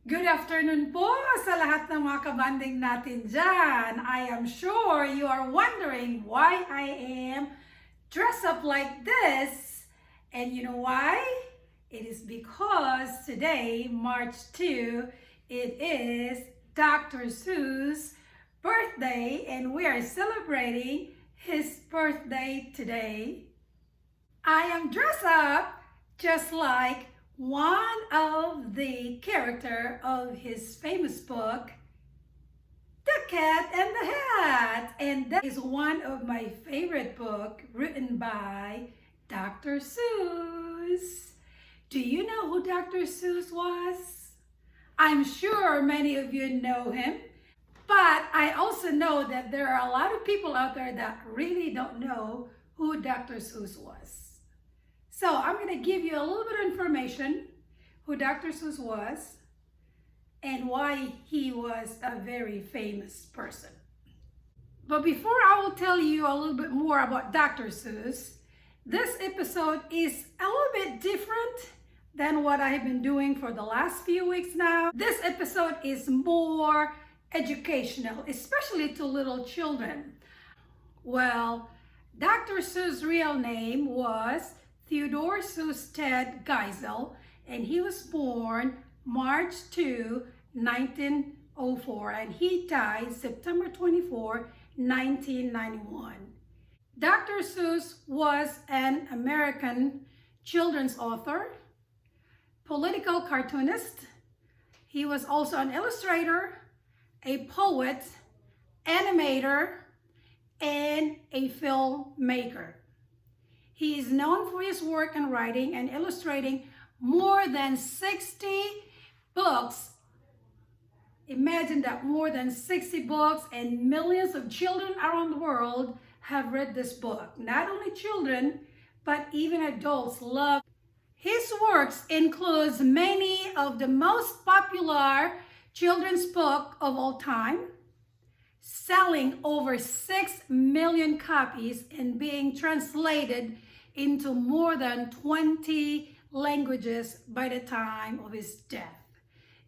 Good afternoon po sa lahat ng mga kabanding natin dyan. I am sure you are wondering why I am dressed up like this. And you know why? It is because today, March 2, it is Dr. Seuss' birthday and we are celebrating his birthday today. I am dressed up just like one of the character of his famous book, The Cat and the Hat. And that is one of my favorite book written by Dr. Seuss. Do you know who Dr. Seuss was? I'm sure many of you know him, but I also know that there are a lot of people out there that really don't know who Dr. Seuss was. So I'm going to give you a little bit of information who Dr. Seuss was and why he was a very famous person. But before I will tell you a little bit more about Dr. Seuss, this episode is a little bit different than what I have been doing for the last few weeks now. This episode is more educational, especially to little children. Well, Dr. Seuss' real name was Theodore Seuss Ted Geisel, and he was born March 2, 1904, and he died September 24, 1991. Dr. Seuss was an American children's author, political cartoonist. He was also an illustrator, a poet, animator, and a filmmaker. He is known for his work in writing and illustrating more than 60 books. Imagine that, more than 60 books, and millions of children around the world have read this book. Not only children, but even adults love. His works includes many of the most popular children's books of all time, selling over 6 million copies and being translated into more than 20 languages by the time of his death.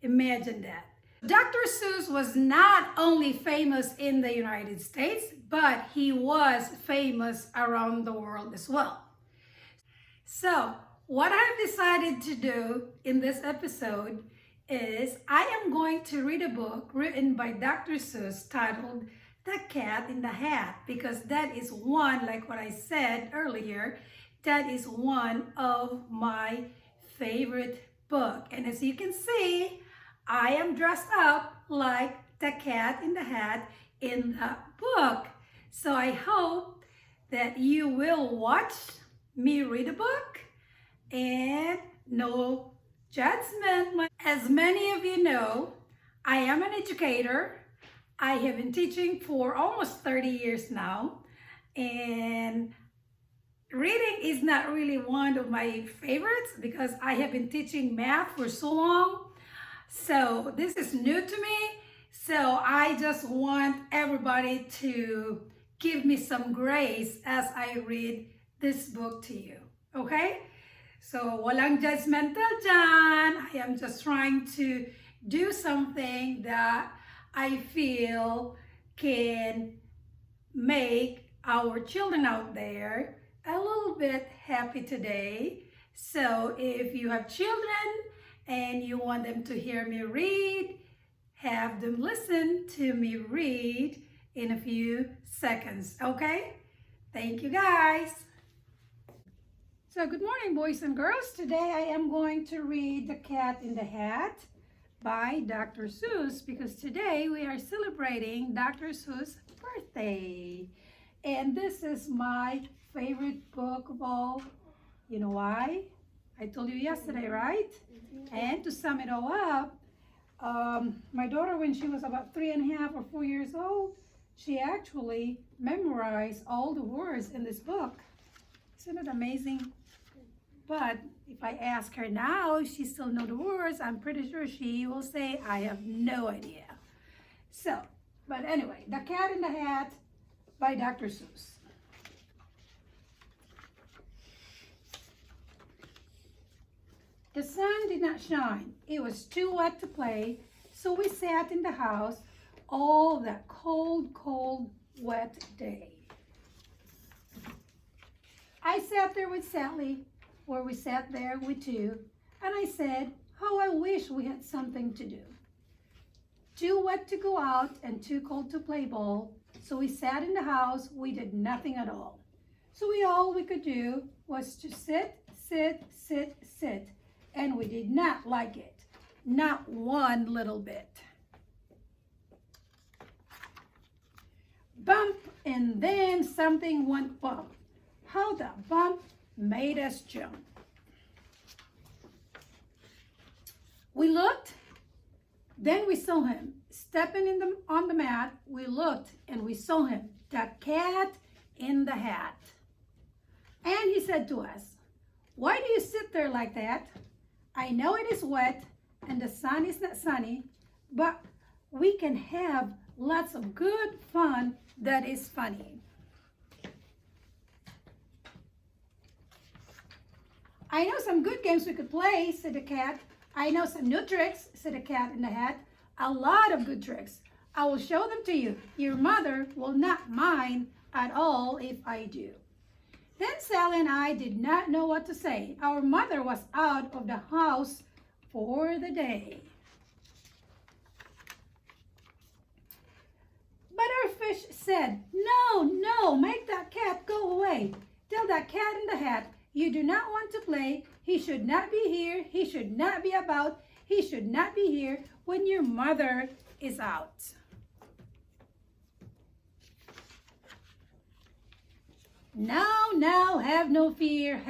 Imagine that. Dr. Seuss was not only famous in the United States, but he was famous around the world as well. So, what I've decided to do in this episode is I am going to read a book written by Dr. Seuss titled The Cat in the Hat, because that is one, like what I said earlier, that is one of my favorite book. And as you can see, I am dressed up like the cat in the hat in the book. So I hope that you will watch me read a book and no judgment. As many of you know, I am an educator. I have been teaching for almost 30 years now, and reading is not really one of my favorites because I have been teaching math for so long. So this is new to me. So I just want everybody to give me some grace as I read this book to you. Okay? So walang judgmental dyan. I am just trying to do something that I feel can make our children out there a little bit happy today. So if you have children and you want them to hear me read, have them listen to me read in a few seconds, okay? Thank you guys. So good morning, boys and girls. Today I am going to read The Cat in the Hat by Dr. Seuss, because today we are celebrating Dr. Seuss' birthday. And this is my favorite book of all. You know why? I told you yesterday, right? And to sum it all up, my daughter, when she was about 3.5 or 4 years old, she actually memorized all the words in this book. Isn't it amazing? But if I ask her now if she still knows the words, I'm pretty sure she will say, I have no idea. So, but anyway, The Cat in the Hat by Dr. Seuss. The sun did not shine. It was too wet to play, so we sat in the house all that cold, cold, wet day. I sat there with Sally, or we sat there with two, and I said, how I wish we had something to do. Too wet to go out and too cold to play ball, so we sat in the house, we did nothing at all. So all we could do was to sit, sit, sit, sit, and we did not like it, not one little bit. Bump, and then something went bump. How that bump made us jump. We looked, then we saw him stepping on the mat. We looked and we saw him, the cat in the hat. And he said to us, why do you sit there like that? I know it is wet and the sun is not sunny, but we can have lots of good fun that is funny. I know some good games we could play, said the cat. I know some new tricks, said the cat in the hat. A lot of good tricks. I will show them to you. Your mother will not mind at all if I do. Then Sally and I did not know what to say. Our mother was out of the house for the day. But our fish said, no, no, make that cat go away. Tell that cat in the hat, you do not want to play. He should not be here. He should not be about. He should not be here when your mother is out. Now, have no fear,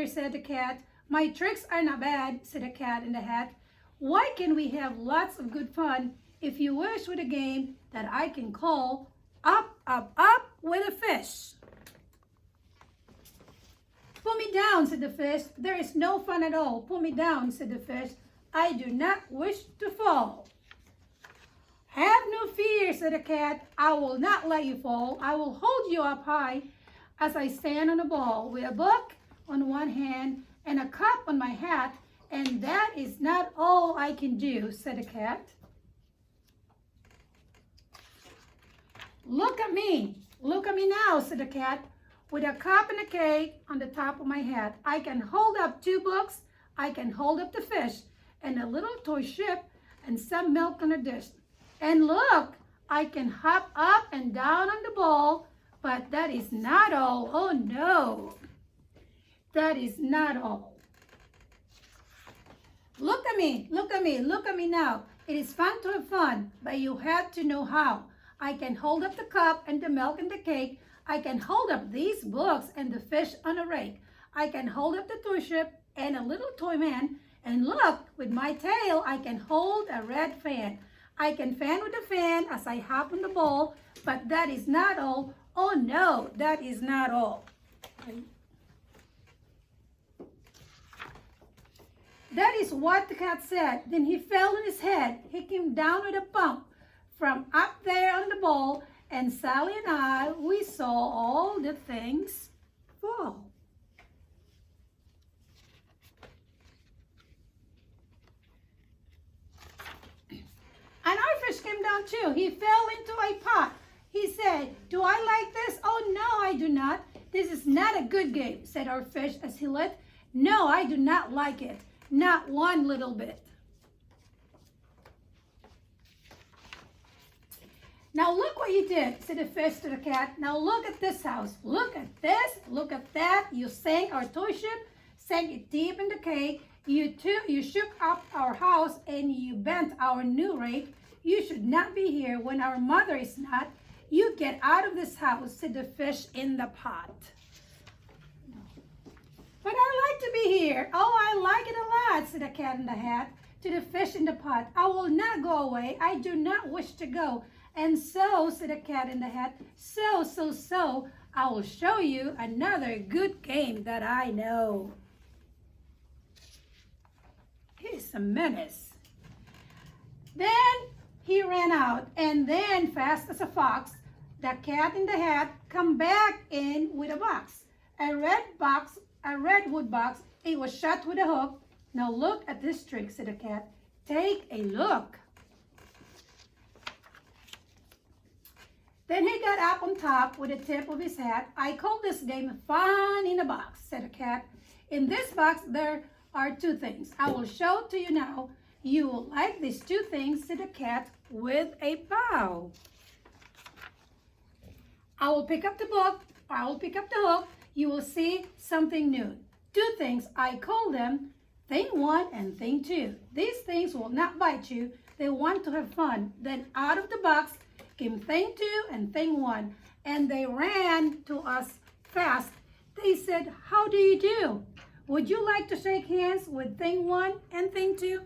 said the cat. My tricks are not bad, said the cat in the hat. Why can we have lots of good fun if you wish with a game that I can call Up, Up, Up with a Fish? Pull me down, said the fish. There is no fun at all. Pull me down, said the fish. I do not wish to fall. Have no fear, said the cat. I will not let you fall. I will hold you up high as I stand on a ball with a book on one hand and a cup on my hat, and that is not all I can do, said the cat. Look at me now, said the cat. With a cup and a cake on the top of my head, I can hold up 2 books, I can hold up the fish, and a little toy ship, and some milk on a dish. And look, I can hop up and down on the ball, but that is not all. Oh no, that is not all. Look at me now. It is fun to have fun, but you have to know how. I can hold up the cup and the milk and the cake. I can hold up these books and the fish on a rake. I can hold up the toy ship and a little toy man. And look, with my tail, I can hold a red fan. I can fan with the fan as I hop on the ball, but that is not all. Oh no, that is not all. That is what the cat said. Then he fell on his head. He came down with a bump from up there on the ball, and Sally and I, we saw all the things fall. And our fish came down too. He fell into a pot. He said, do I like this? Oh no, I do not. This is not a good game, said our fish as he lit. No, I do not like it. Not one little bit. Now look what you did, said the fish to the cat. Now look at this house. Look at this. Look at that. You sank our toy ship, sank it deep in the cake. You shook up our house and you bent our new rake. You should not be here when our mother is not. You get out of this house, said the fish in the pot. But I like to be here. Oh, I like it a lot, said the cat in the hat to the fish in the pot. I will not go away. I do not wish to go. And so, said the cat in the hat, so, I will show you another good game that I know. He's a menace. Then he ran out, and then fast as a fox, the cat in the hat come back in with a box. A red wood box. It was shut with a hook. Now look at this trick, said the cat. Take a look. Then he got up on top with the tip of his hat. I call this game Fun in a Box, said the cat. In this box, there are two things. I will show to you now. You will like these two things, said the cat with a bow. I will pick up the book. I will pick up the hook. You will see something new. Two things. I call them Thing 1 and Thing 2. These things will not bite you. They want to have fun. Then out of the box came Thing 2 and Thing 1. And they ran to us fast. They said, how do you do? Would you like to shake hands with Thing 1 and Thing 2?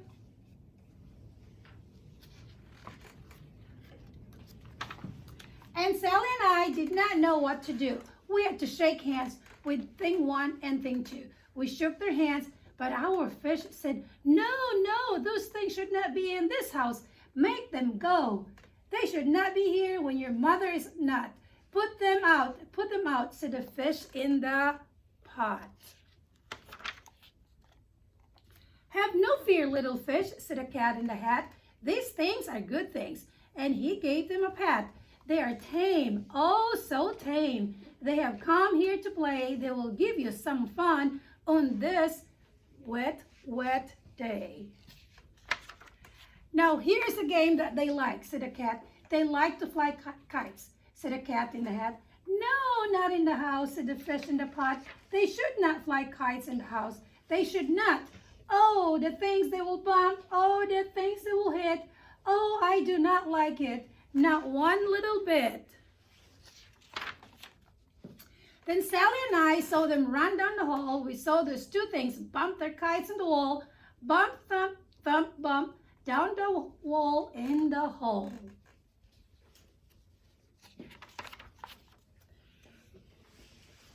And Sally and I did not know what to do. We had to shake hands with Thing 1 and Thing 2. We shook their hands, but our fish said, no, those things should not be in this house. Make them go. They should not be here when your mother is not. Put them out, said the fish in the pot. Have no fear, little fish, said the cat in the hat. These things are good things. And he gave them a pat. They are tame, oh so tame. They have come here to play. They will give you some fun on this wet, wet day. Now here's a game that they like, said the cat. They like to fly kites, said the cat in the hat. No, not in the house, said the fish in the pot. They should not fly kites in the house. They should not. Oh, the things they will bump. Oh, the things they will hit. Oh, I do not like it. Not one little bit. Then Sally and I saw them run down the hall. We saw those two things bump their kites on the wall. Bump, thump, thump, bump, down the wall in the hole.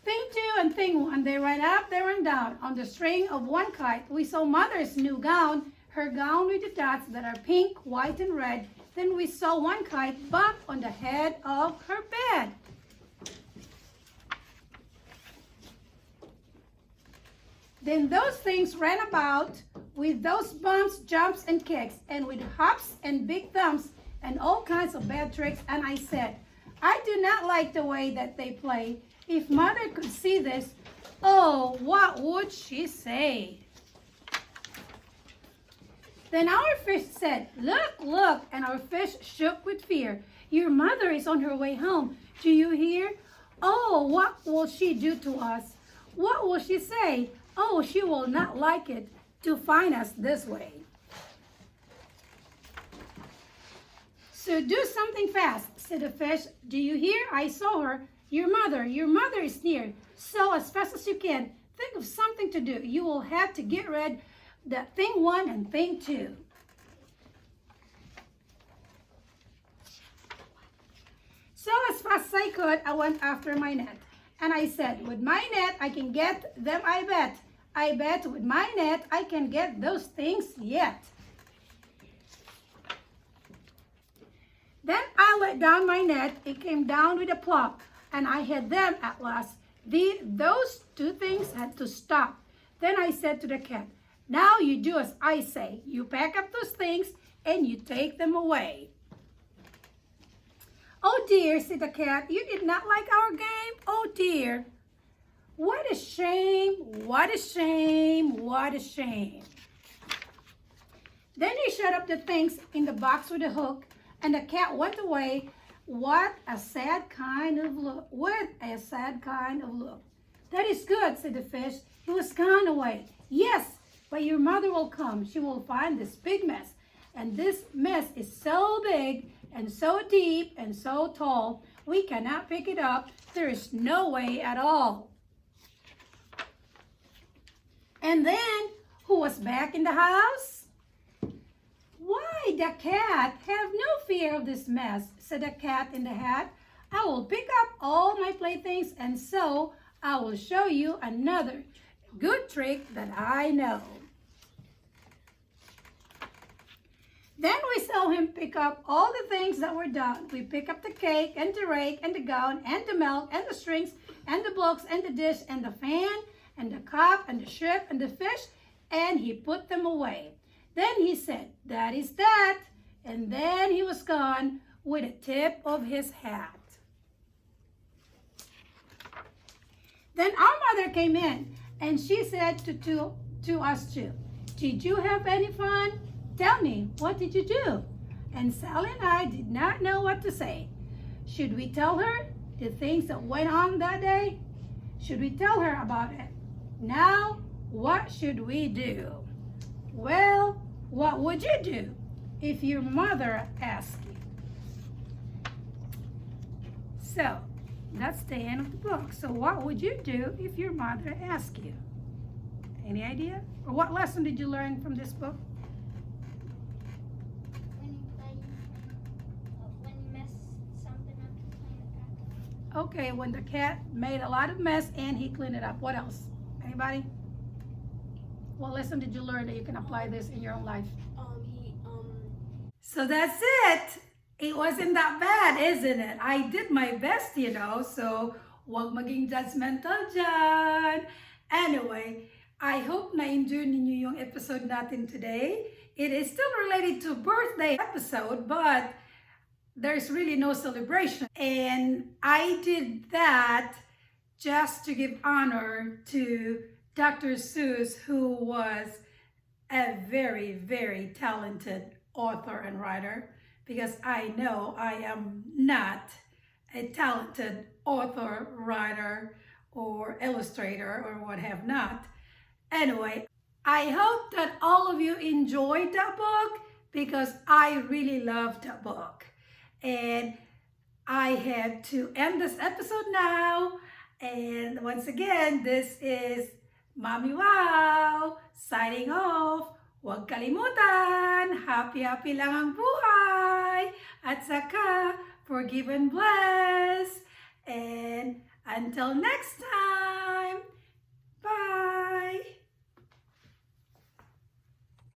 Thing 2 and Thing 1, they ran up, they ran down. On the string of one kite, we saw Mother's new gown, her gown with the dots that are pink, white, and red. Then we saw one kite bump on the head of her bed. Then those things ran about with those bumps, jumps, and kicks, and with hops and big thumps and all kinds of bad tricks. And I said, I do not like the way that they play. If Mother could see this, oh, what would she say? Then our fish said, look, look, and our fish shook with fear. Your mother is on her way home. Do you hear? Oh, what will she do to us? What will she say? Oh, she will not like it to find us this way. So do something fast, said the fish. Do you hear? I saw her. Your mother is near. So as fast as you can, think of something to do. You will have to get rid of that Thing 1 and Thing 2. So as fast as I could, I went after my net. And I said, with my net, I can get them, I bet. I bet with my net, I can get those things yet. Then I let down my net. It came down with a plop. And I had them at last. Those two things had to stop. Then I said to the cat, now you do as I say. You pack up those things and you take them away. Oh dear, said the cat, you did not like our game? Oh dear. What a shame, what a shame, what a shame. Then he shut up the things in the box with a hook, and the cat went away. What a sad kind of look. What a sad kind of look. That is good, said the fish. He was gone away. Yes, but your mother will come. She will find this big mess. And this mess is so big and so deep and so tall, we cannot pick it up. There is no way at all. And then, who was back in the house? Why, the cat. Have no fear of this mess, said the cat in the hat. I will pick up all my playthings, and so I will show you another good trick that I know. Then we saw him pick up all the things that were done. We pick up the cake and the rake and the gown and the milk and the strings and the books and the dish and the fan and the cup and the ship and the fish and he put them away. Then he said, "That is that." And then he was gone with the tip of his hat. Then our mother came in and she said to us two, "Did you have any fun? Tell me, what did you do?" And Sally and I did not know what to say. Should we tell her the things that went on that day? Should we tell her about it? Now, what should we do? Well, what would you do if your mother asked you? So, that's the end of the book. So what would you do if your mother asked you? Any idea? Or what lesson did you learn from this book? When you mess something up, you clean it back. Okay, when the cat made a lot of mess and he cleaned it up. What else? Anybody? What lesson did you learn that you can apply this in your own life? So that's it. It wasn't that bad, isn't it? I did my best, so huwag maging judgmental dyan. Anyway, I hope na-enjoy ninyo yung episode natin today. It is still related to birthday episode, but there's really no celebration. And I did that just to give honor to Dr. Seuss, who was a very, very talented author and writer, because I know I am not a talented author, writer, or illustrator, or what have not. Anyway, I hope that all of you enjoyed that book, because I really loved that book. And I have to end this episode now. And once again, this is Mommy Wow signing off. Huwag kalimutan, happy-happy lang ang buhay. At saka, forgive and bless. And until next time.